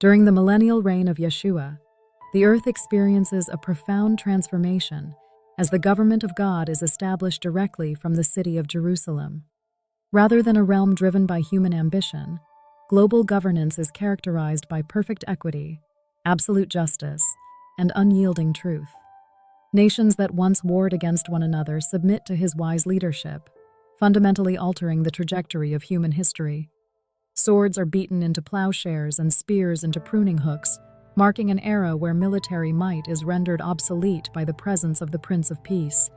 During the millennial reign of Yeshua, the earth experiences a profound transformation as the government of God is established directly from the city of Jerusalem. Rather than a realm driven by human ambition, global governance is characterized by perfect equity, absolute justice, and unyielding truth. Nations that once warred against one another submit to his wise leadership, fundamentally altering the trajectory of human history. Swords are beaten into plowshares and spears into pruning hooks, marking an era where military might is rendered obsolete by the presence of the Prince of Peace.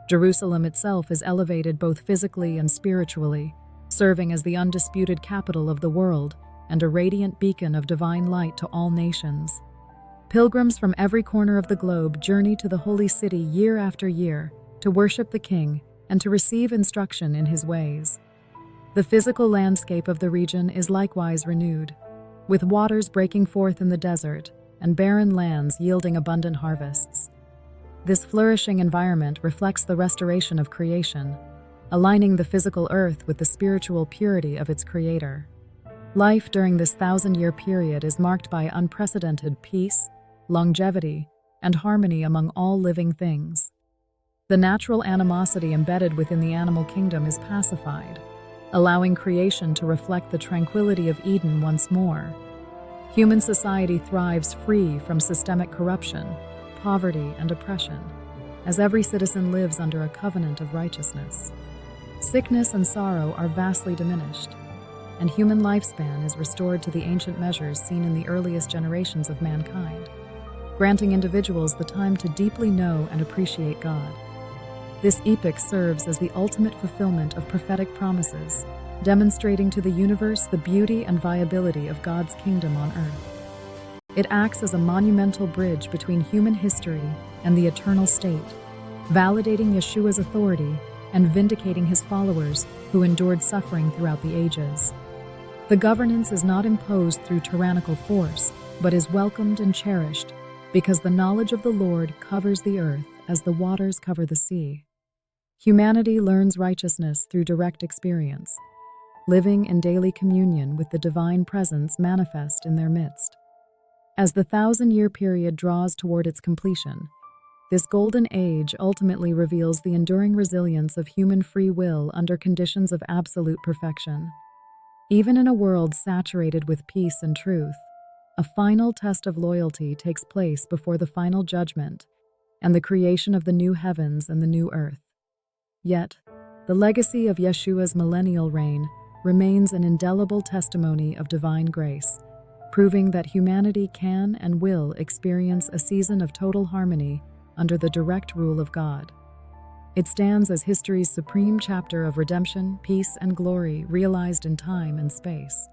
Jerusalem itself is elevated both physically and spiritually, serving as the undisputed capital of the world and a radiant beacon of divine light to all nations. Pilgrims from every corner of the globe journey to the holy city year after year to worship the King and to receive instruction in his ways. The physical landscape of the region is likewise renewed, with waters breaking forth in the desert and barren lands yielding abundant harvests. This flourishing environment reflects the restoration of creation, aligning the physical earth with the spiritual purity of its creator. Life during this 1,000-year period is marked by unprecedented peace, longevity, and harmony among all living things. The natural animosity embedded within the animal kingdom is pacified, allowing creation to reflect the tranquility of Eden once more. Human society thrives free from systemic corruption, poverty, and oppression, as every citizen lives under a covenant of righteousness. Sickness and sorrow are vastly diminished, and human lifespan is restored to the ancient measures seen in the earliest generations of mankind, granting individuals the time to deeply know and appreciate God. This epoch serves as the ultimate fulfillment of prophetic promises, demonstrating to the universe the beauty and viability of God's kingdom on earth. It acts as a monumental bridge between human history and the eternal state, validating Yeshua's authority and vindicating his followers who endured suffering throughout the ages. The governance is not imposed through tyrannical force, but is welcomed and cherished because the knowledge of the Lord covers the earth as the waters cover the sea. Humanity learns righteousness through direct experience, living in daily communion with the divine presence manifest in their midst. As the 1,000-year period draws toward its completion, this golden age ultimately reveals the enduring resilience of human free will under conditions of absolute perfection. Even in a world saturated with peace and truth, a final test of loyalty takes place before the final judgment and the creation of the new heavens and the new earth. Yet, the legacy of Yeshua's millennial reign remains an indelible testimony of divine grace, proving that humanity can and will experience a season of total harmony under the direct rule of God. It stands as history's supreme chapter of redemption, peace, and glory realized in time and space.